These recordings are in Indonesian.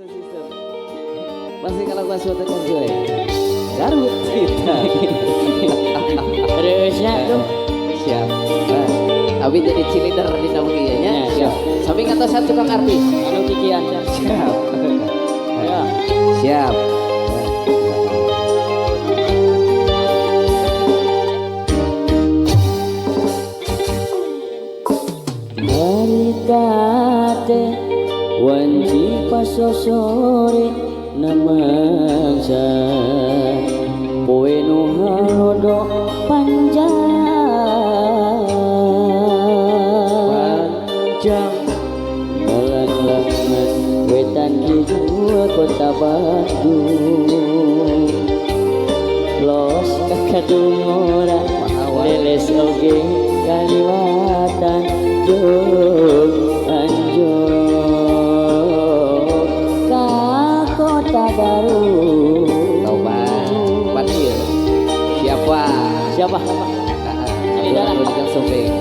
Masih kalau gua suatu gue Garut kita. Terusnya tuh Siap. Abi jadi cilinder di namunya ya. Siap. Sampai kata saya tukang artis. anu kikian Siap. ya. Siap. Maritate wanci pasosore namangsa poe nu halodo panjang Malang-langan wetan kidul kota Bandung los kakadungoran leles oge Kaliwatan Jog Anjok ka kota baru. Tobat. Panggil. Siapa? Siapa? Ini darah. Yang sobek.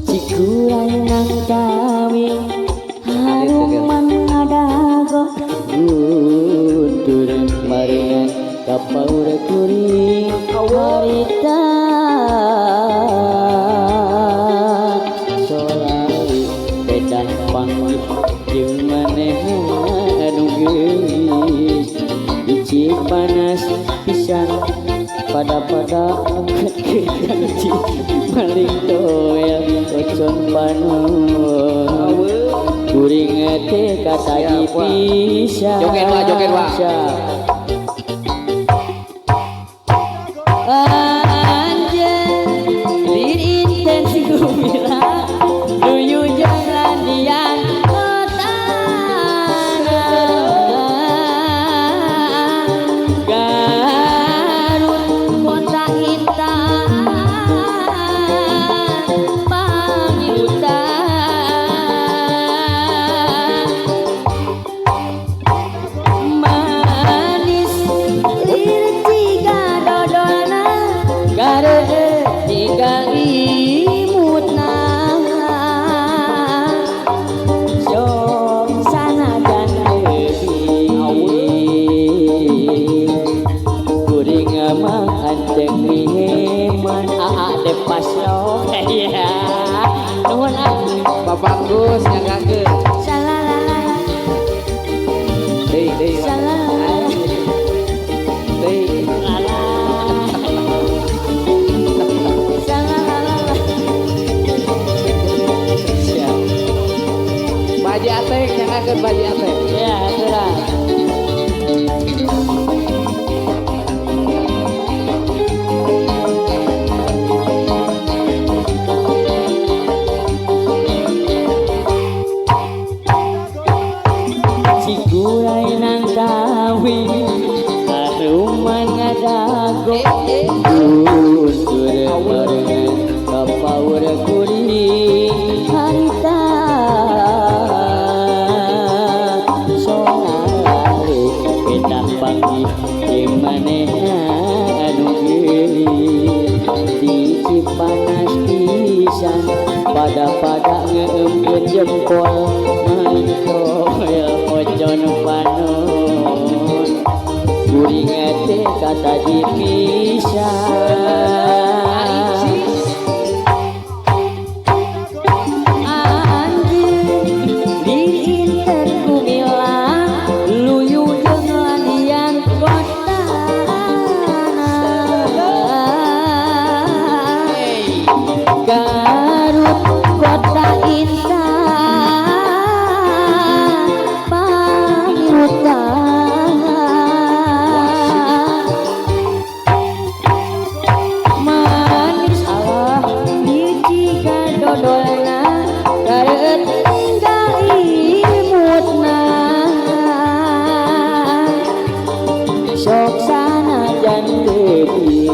Cikurai nang tawi haruman adago guntur maringan kapaur kuring harita solari bedah panggih jeung manehna anu geus biji panas pisan pada kejanji maling toel ocon panon kuring teh kata dipisah. Joget wa. Anjeun intensi gumila nuju jalan dian kotana Garut kota intan pangiutan manis lirik tiga dodolna gareuh tinggal imutna sok sanajan kuring mah hanteng miheman aa depas lo ya nuhun Bapak Gus yang ngangge. salalala Deui. salalala Deui. lala salalala Siap. Baji atek yang ngangge baji atek. ya aturan Cikurai nang tawi haruman ngadago guntur barengan kapaur kuring harita solari pedah panggih jeung manehna anu geulis biji panas pisan pada ngeumkeun jempol main koel ocon panon kuring teh kata dipisah anjeun di inten kumila luyu jeung ladian kotana Garut kota intan pangiutan manis Allah biji dodolna gareuh tinggal imutna sok sanajan teuing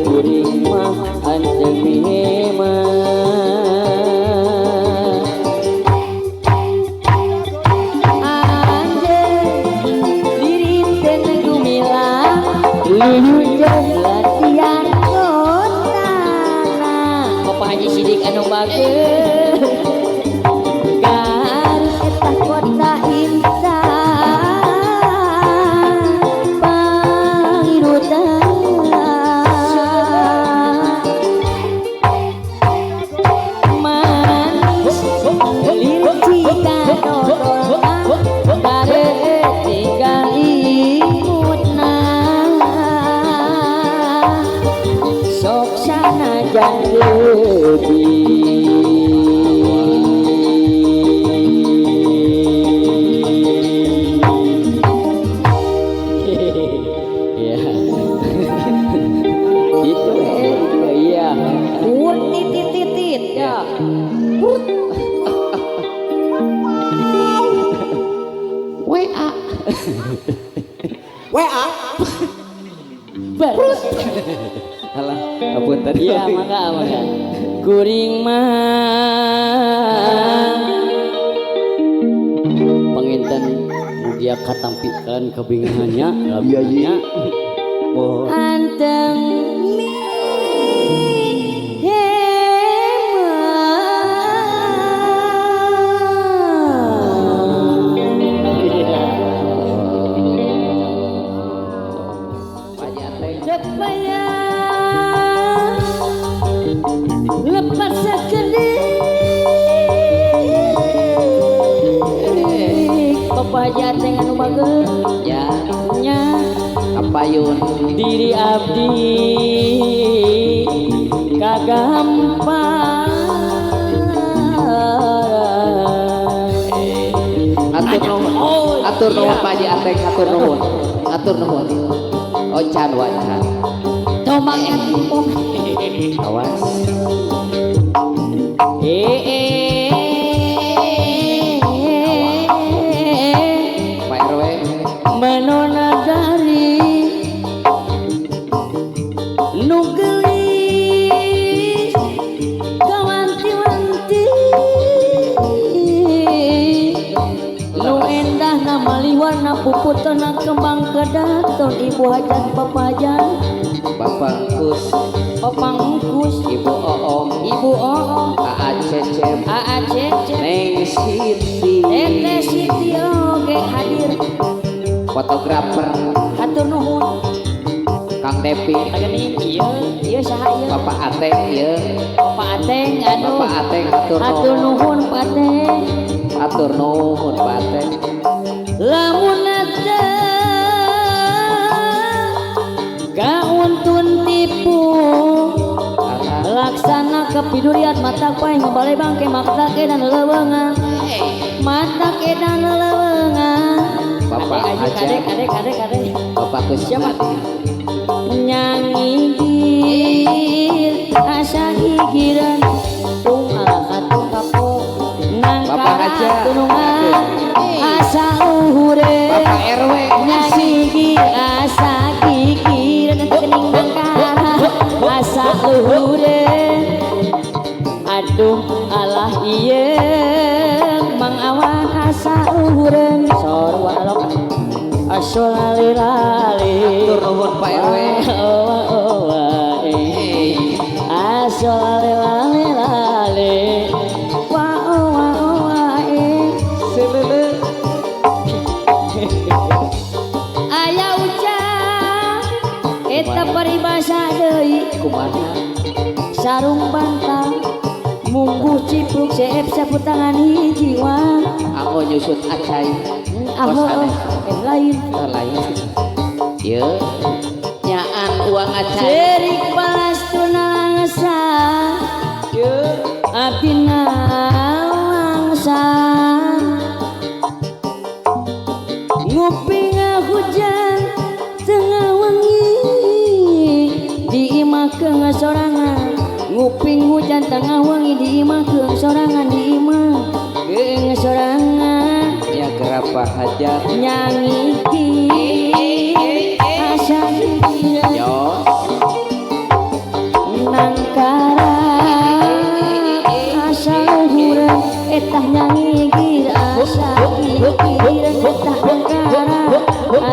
kuring mah hanteu miheman anjeun dirinten gumila luyu jeung latihan sanajan kotana Bapak Haji Sidik anu bageus Garut eta kota indah pangirutana manis lirci kadodol tareuk tinggal imutna sok sanajan ya itu iya titit ya WA WA baru alah ampun tadi iya mangga kuring mah penginten mugia katampikeun kebingungannya labianya mohon anteng supaya lepas sekedik Bapak Jateng anu bageus ya nya kapayun diri abdi kagampang atur nuhun Pak Haji Ateng atur nuhun ocan wacan tomang awas Pak RW menona dari nugelis kawanti-wanti nu endah nama liwarna puputona kembang kedaton ibu hajat papajan Bapak Kus opang engkus Ibu Oom ibu oo Aa Cecep aacece Neng Siti tete siti oge hadir fotografer hatur nuhun Kang Depi geuning ieu saha ieu Bapak Ateng ya Bapak Ateng anu Bapak Ateng hatur nuhun Pak Ateng atur nuhun Pak Ateng lamun eta kauntun tipu laksana kepiduriat mata pae ngabale bangke makta ke dan lewengan mata ke dan lewengan Bapak adek Bapak Kus siapa nyanyi gir asa gigiran tung ala katung kapok Bapak nangkara Haja. tunungan asa uhure Bapak RW nyanyi gir asa gigiran kening nangkara asa uhure aduh alah ieu mang awan asa uhureun sor walok asol lali atur nuhun Pak RW asol lali selele aya ucap eta paribasa deui kumaha sarung bantal mungguh cipluk seep sapu tangan jiwa anggo nyusut acai lain lain ya nyaan uang acai cerik balas tunangsa abdi nalangsa nguping hujan tengah wengi di imah keung sorangan nguping hujan tengah wengi di imah keung sorangan di imah keung sorangan ya gerapa hajat nyanyi asa gigiran yo nangkara asa luhuran etah nyanyi gir asa gigiran etah nangkara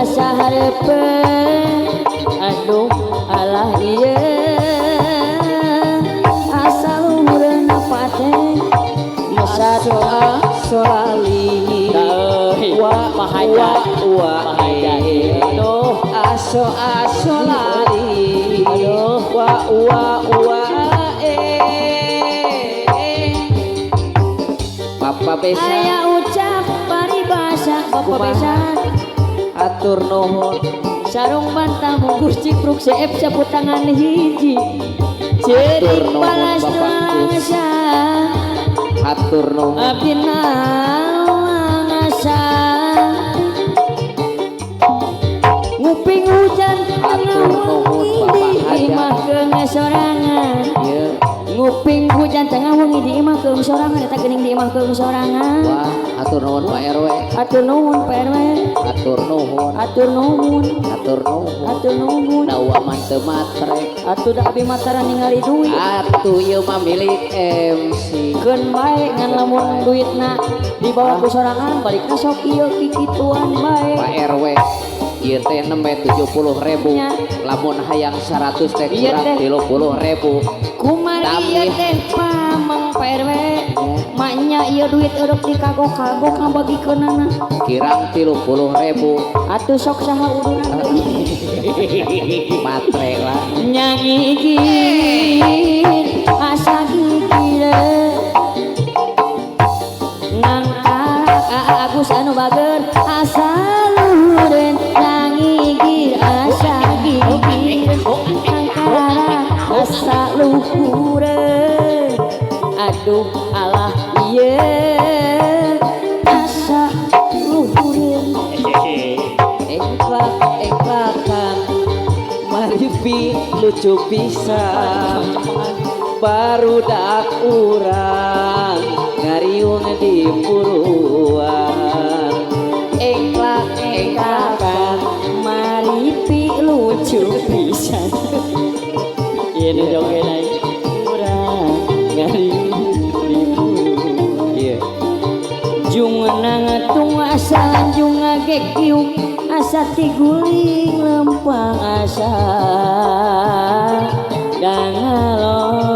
asa hareupeun aduh alah ieu wa aduh aso lali aduh wa Papa Besa aya ucap paribasa Bapak Besa atur nuhun sarung bantah mungkur cipruk seep sapu tangan hiji jadi balas langasa atur nuhun abdi langasa nguping hujan atur nuhun di Bapak imah keung sorangan ieu nguping hujan tengah wengi di imah keung sorangan eta geuning di imah keung sorangan wah atur nuhun Pak RW atur nuhun Pak RW atur nuhun atur nuhun atur nuhun atur nuhun da wa manteu matre atuh da abi mataran ningali duit atuh ieu mah milik MC keun bae ngan lamun duitna dibawa ku sorangan balikna sok ieu kikituan bae Pak RW ieu teh nembe 70.000 Nya. lamun hayang 100 teh Iya kurang teh. 30.000 kumari ieu teh pamang Pak RW maknya ieu duit eureuk dikagok-kagok ngabagikeunana kirang 30.000 atuh sok saha udunan deui matre lah nyangigir asa gigir ngangka Agus anu bager asa luhureun nyangigir asa gigir ngangkara asa luhureun aduh alah ieu asa luhureun engklakan maripi lucu pisan barudak urang ngariung di puruan engklakan maripi lucu pisan ieu nu dongeng aing urang ngari di buru iya jung nangatung asa jung ngagekiuk asa tiguling lempang asa dangalon